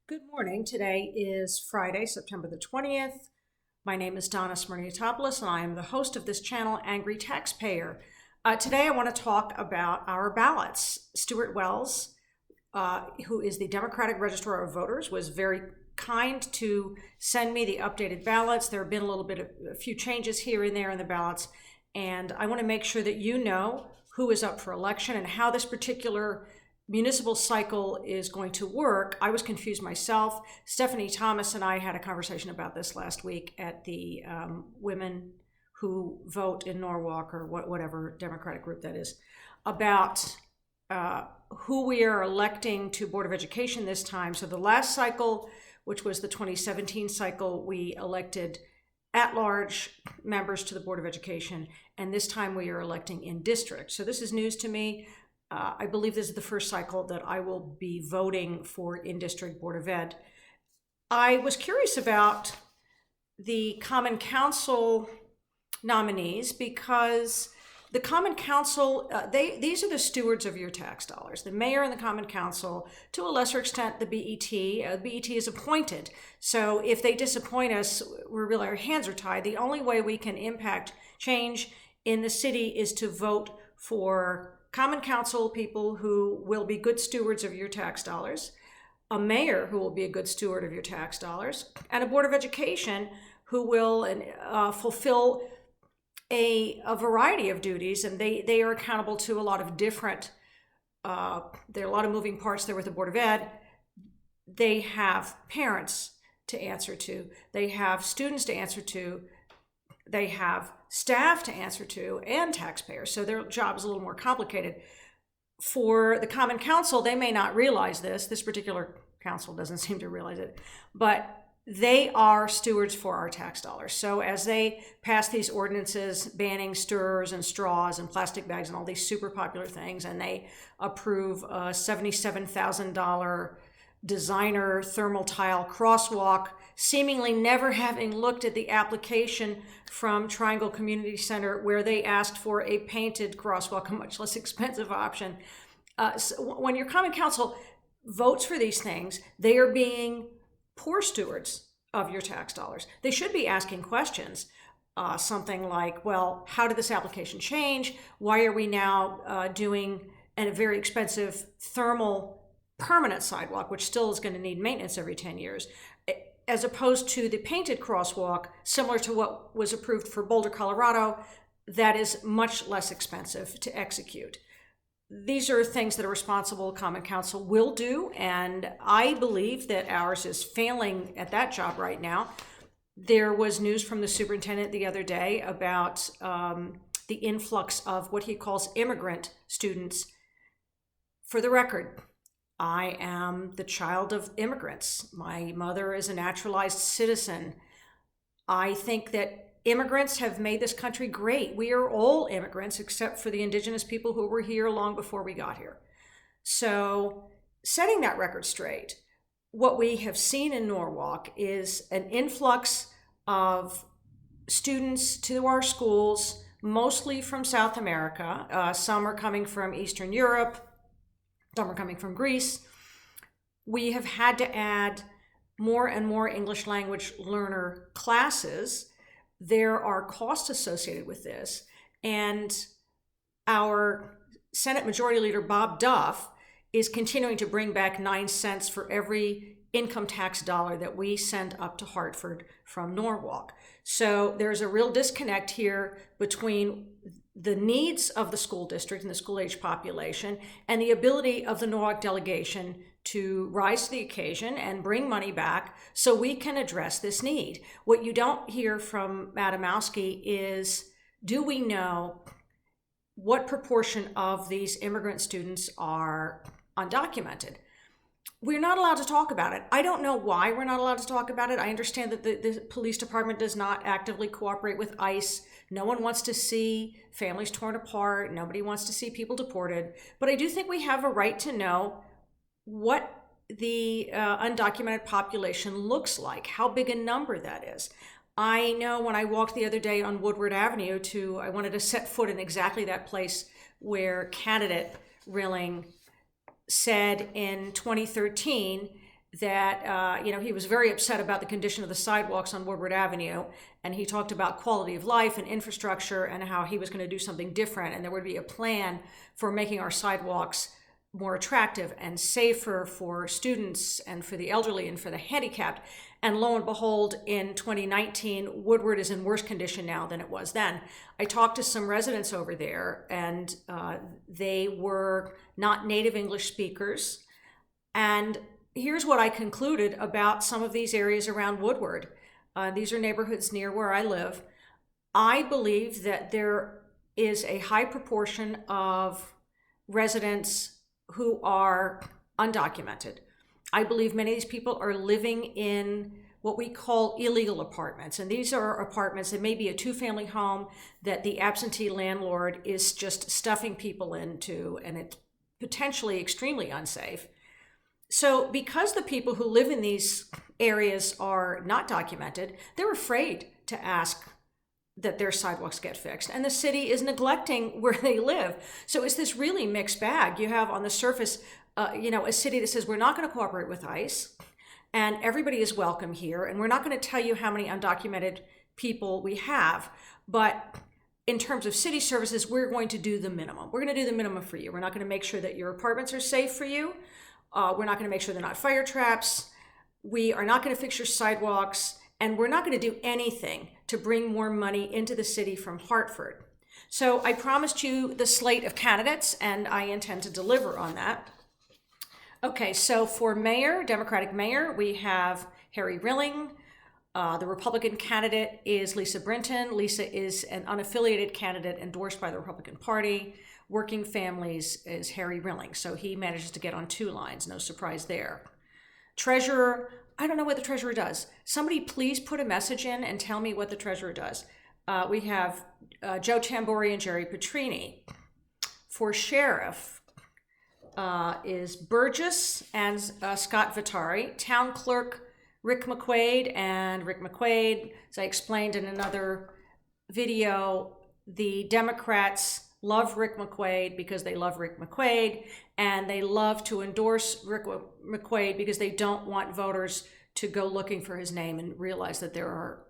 Good morning. Today is Friday, September the 20th. My name is Donna Smirniotopoulos, and I am the host of this channel, Angry Taxpayer. Today I want to talk about our ballots. Stuart Wells, who is the Democratic Registrar of Voters, was very kind to send me the updated ballots. There have been a few changes here and there in the ballots, and I want to make sure that you know who is up for election and how this particular municipal cycle is going to work. I was confused myself. Stephanie Thomas and I had a conversation about this last week at the Women Who Vote in Norwalk, or whatever Democratic group that is, about who we are electing to Board of Education this time. So the last cycle, which was the 2017 cycle, we elected at-large members to the Board of Education, and this time we are electing in district. So this is news to me. I believe this is the first cycle that I will be voting for in-district Board of Ed. I was curious about the Common Council nominees because the Common Council, these are the stewards of your tax dollars. The mayor and the Common Council, to a lesser extent, the BET. BET is appointed. So if they disappoint us, our hands are tied. The only way we can impact change in the city is to vote for Common Council people who will be good stewards of your tax dollars, a mayor who will be a good steward of your tax dollars, and a Board of Education who will fulfill a variety of duties, and they are accountable to a lot of different, there are a lot of moving parts there with the Board of Ed. They have parents to answer to, they have students to answer to, they have staff to answer to, and taxpayers. So their job is a little more complicated. For the Common Council, they may not realize this. This particular council doesn't seem to realize it, but they are stewards for our tax dollars. So as they pass these ordinances banning stirrers and straws and plastic bags and all these super popular things, and they approve a $77,000 designer thermal tile crosswalk, seemingly never having looked at the application from Triangle Community Center where they asked for a painted crosswalk, a much less expensive option. So when your Common Council votes for these things, they are being poor stewards of your tax dollars. They should be asking questions, something like, well, how did this application change? Why are we now doing a very expensive thermal permanent sidewalk, which still is going to need maintenance every 10 years, as opposed to the painted crosswalk, similar to what was approved for Boulder, Colorado, that is much less expensive to execute. These are things that a responsible Common Council will do, and I believe that ours is failing at that job right now. There was news from the superintendent the other day about the influx of what he calls immigrant students. For the record, I am the child of immigrants. My mother is a naturalized citizen. I think that immigrants have made this country great. We are all immigrants except for the indigenous people who were here long before we got here. So, setting that record straight, what we have seen in Norwalk is an influx of students to our schools, mostly from South America. Some are coming from Eastern Europe. Some are coming from Greece. We have had to add more and more English language learner classes. There are costs associated with this. And our Senate Majority Leader, Bob Duff, is continuing to bring back 9 cents for every income tax dollar that we send up to Hartford from Norwalk. So there's a real disconnect here between the needs of the school district and the school-age population and the ability of the Norwalk delegation to rise to the occasion and bring money back so we can address this need. What you don't hear from Adamowski is, do we know what proportion of these immigrant students are undocumented? We're not allowed to talk about it. I don't know why we're not allowed to talk about it. I understand that the police department does not actively cooperate with ICE. No one wants to see families torn apart. Nobody wants to see people deported. But I do think we have a right to know what the undocumented population looks like, how big a number that is. I know when I walked the other day on Woodward Avenue I wanted to set foot in exactly that place where candidate Rilling said in 2013 that, he was very upset about the condition of the sidewalks on Woodward Avenue. And he talked about quality of life and infrastructure and how he was going to do something different. And there would be a plan for making our sidewalks more attractive and safer for students and for the elderly and for the handicapped. And lo and behold, in 2019, Woodward is in worse condition now than it was then. I talked to some residents over there, and they were not native English speakers. And here's what I concluded about some of these areas around Woodward. These are neighborhoods near where I live. I believe that there is a high proportion of residents who are undocumented. I believe many of these people are living in what we call illegal apartments. And these are apartments that may be a two-family home that the absentee landlord is just stuffing people into, and it's potentially extremely unsafe. So because the people who live in these areas are not documented, they're afraid to ask that their sidewalks get fixed, and the city is neglecting where they live. So it's this really mixed bag. You have on the surface, a city that says we're not going to cooperate with ICE, and everybody is welcome here, and we're not going to tell you how many undocumented people we have, but in terms of city services, we're going to do the minimum. We're going to do the minimum for you. We're not going to make sure that your apartments are safe for you. We're not going to make sure they're not fire traps. We are not going to fix your sidewalks. And we're not going to do anything to bring more money into the city from Hartford. So I promised you the slate of candidates, and I intend to deliver on that. Okay, so for mayor, Democratic mayor, we have Harry Rilling. The Republican candidate is Lisa Brinton. Lisa is an unaffiliated candidate endorsed by the Republican Party. Working Families is Harry Rilling. So he manages to get on two lines, no surprise there. Treasurer, I don't know what the treasurer does. Somebody please put a message in and tell me what the treasurer does. We have Joe Tambori and Jerry Petrini. For sheriff is Burgess and Scott Vitari. Town clerk, Rick McQuaid. And Rick McQuaid, as I explained in another video, the Democrats love Rick McQuaid because they love Rick McQuaid, and they love to endorse Rick McQuaid because they don't want voters to go looking for his name and realize that there are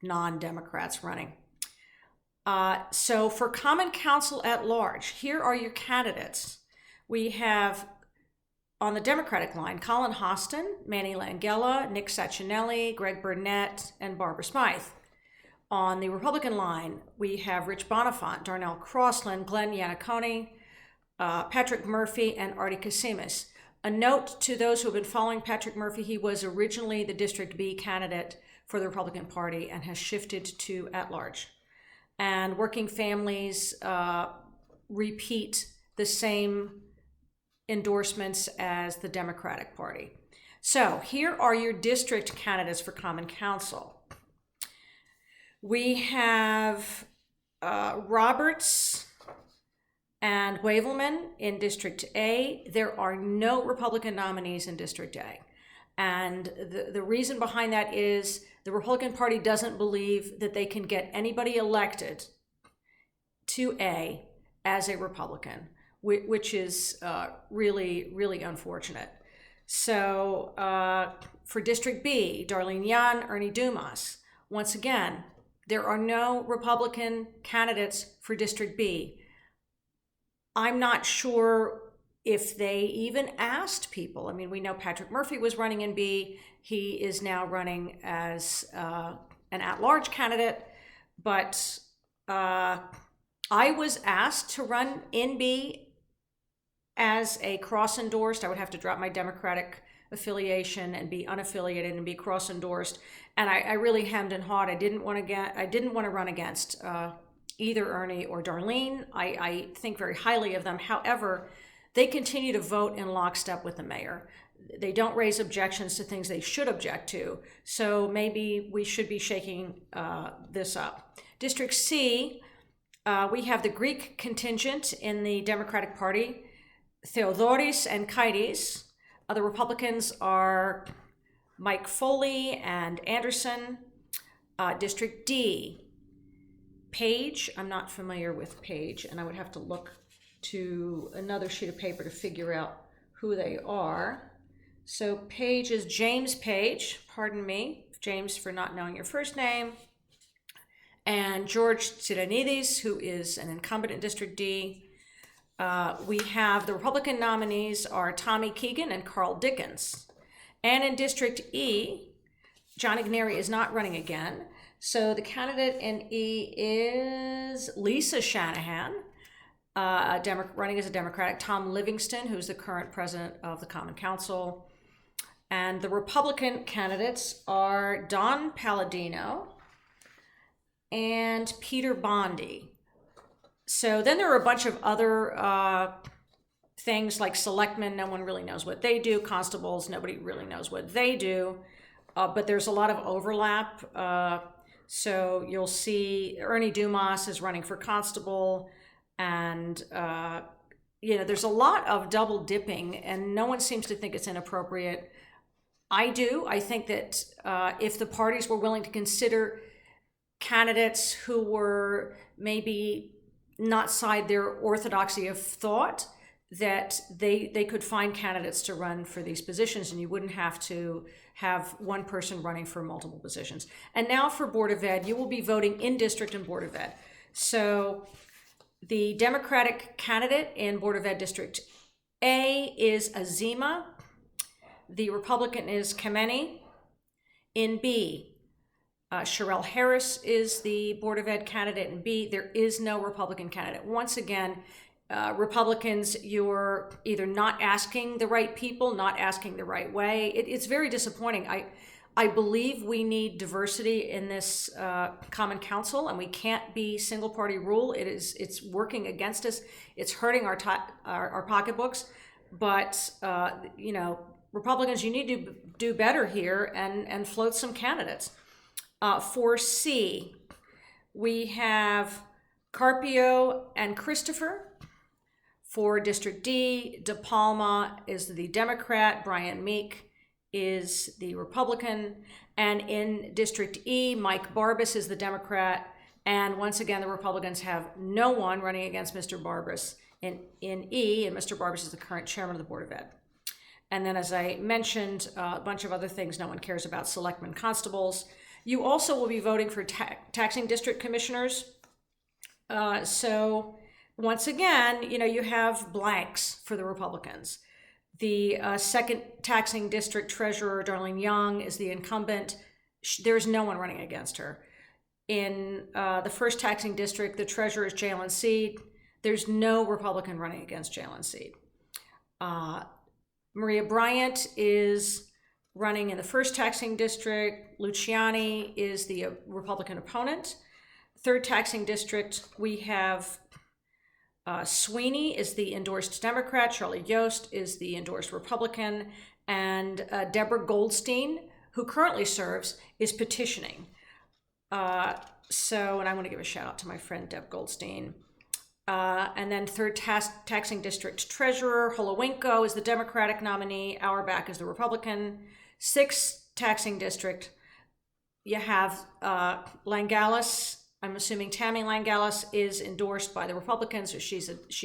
non-Democrats running. So for Common Council at large, here are your candidates. We have, on the Democratic line, Colin Hostin, Manny Langella, Nick Saccinelli, Greg Burnett, and Barbara Smythe. On the Republican line, we have Rich Bonifant, Darnell Crossland, Glenn Iannacone, Patrick Murphy, and Artie Kasimis. A note to those who have been following Patrick Murphy, he was originally the District B candidate for the Republican Party and has shifted to at-large. And Working Families repeat the same endorsements as the Democratic Party. So here are your district candidates for Common Council. We have Roberts and Wavelman in District A. There are no Republican nominees in District A. And the reason behind that is the Republican Party doesn't believe that they can get anybody elected to A as a Republican, which is really, really unfortunate. So for District B, Darlene Young, Ernie Dumas. Once again, there are no Republican candidates for District B. I'm not sure if they even asked people. I mean, we know Patrick Murphy was running in B. He is now running as an at-large candidate. But I was asked to run in B as a cross-endorsed. I would have to drop my Democratic affiliation and be unaffiliated and be cross-endorsed. And I really hemmed and hawed. I didn't want to run against either Ernie or Darlene. I think very highly of them. However, they continue to vote in lockstep with the mayor. They don't raise objections to things they should object to. So maybe we should be shaking this up. District C, we have the Greek contingent in the Democratic Party, Theodoris and Kaitis. The Republicans are Mike Foley and Anderson. District D, Page. I'm not familiar with Page, and I would have to look to another sheet of paper to figure out who they are. So Page is James Page, pardon me, James, for not knowing your first name. And George Tsiranidis, who is an incumbent in District D. We have the Republican nominees are Tommy Keegan and Carl Dickens. And in District E, John Igneri is not running again. So the candidate in E is Lisa Shanahan, running as a Democratic, Tom Livingston, who's the current president of the Common Council. And the Republican candidates are Don Palladino and Peter Bondi. So then there are a bunch of other things like selectmen. No one really knows what they do. Constables, nobody really knows what they do. But there's a lot of overlap. So you'll see Ernie Dumas is running for constable, and there's a lot of double dipping, and no one seems to think it's inappropriate. I do. I think that if the parties were willing to consider candidates who were maybe not side their orthodoxy of thought, that they could find candidates to run for these positions, and you wouldn't have to have one person running for multiple positions. And now for Board of Ed, you will be voting in district and Board of Ed. So the Democratic candidate in Board of Ed District A is Azima. The Republican is Kameni. In B, Sherelle Harris is the Board of Ed candidate in B. There is no Republican candidate. Once again, Republicans, you're either not asking the right people, not asking the right way. It's very disappointing. I believe we need diversity in this Common Council, and we can't be single party rule. It's working against us. It's hurting our pocketbooks. But Republicans, you need to do better here and float some candidates. For C, we have Carpio and Christopher. For District D, De Palma is the Democrat, Brian Meek is the Republican, and in District E, Mike Barbas is the Democrat, and once again, the Republicans have no one running against Mr. Barbas in E, and Mr. Barbas is the current chairman of the Board of Ed. And then, as I mentioned, a bunch of other things no one cares about, selectmen, constables. You also will be voting for taxing district commissioners. So once again, you have blanks for the Republicans. The second taxing district treasurer, Darlene Young, is the incumbent. There's no one running against her. In the first taxing district, the treasurer is Jalen Seed. There's no Republican running against Jalen Seed. Maria Bryant is running in the first taxing district. Luciani is the Republican opponent. Third taxing district, we have Sweeney is the endorsed Democrat, Charlie Yost is the endorsed Republican, and Deborah Goldstein, who currently serves, is petitioning. And I want to give a shout out to my friend Deb Goldstein. And then third taxing district treasurer, Holowinko is the Democratic nominee, Auerbach is the Republican. Sixth taxing district, you have Langalis. I'm assuming Tammy Langalis is endorsed by the Republicans, so she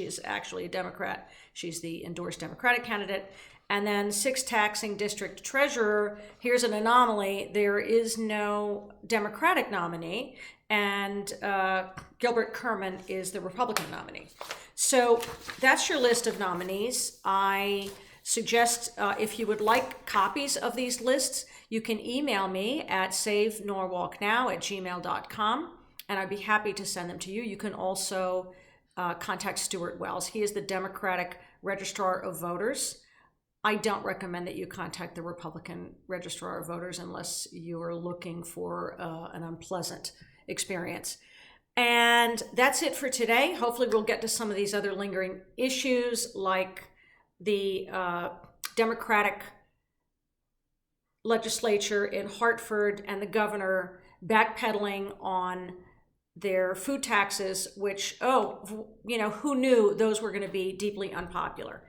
is actually a Democrat. She's the endorsed Democratic candidate. And then sixth taxing district treasurer, here's an anomaly. There is no Democratic nominee, and Gilbert Kerman is the Republican nominee. So that's your list of nominees. I suggest if you would like copies of these lists, you can email me at savenorwalknow@gmail.com. and I'd be happy to send them to you. You can also contact Stuart Wells. He is the Democratic Registrar of Voters. I don't recommend that you contact the Republican Registrar of Voters unless you are looking for an unpleasant experience. And that's it for today. Hopefully we'll get to some of these other lingering issues, like the Democratic legislature in Hartford and the governor backpedaling on their food taxes, which, who knew those were going to be deeply unpopular.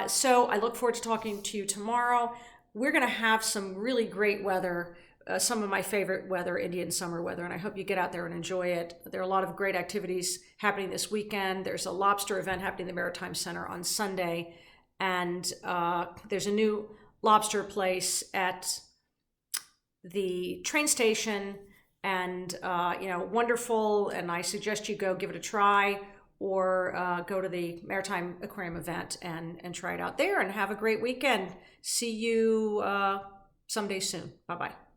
So I look forward to talking to you tomorrow. We're going to have some really great weather, some of my favorite weather, Indian summer weather, and I hope you get out there and enjoy it. There are a lot of great activities happening this weekend. There's a lobster event happening at the Maritime Center on Sunday, and there's a new lobster place at the train station, and wonderful, and I suggest you go give it a try, or go to the Maritime Aquarium event and try it out there, and have a great weekend. See you someday soon. Bye-bye.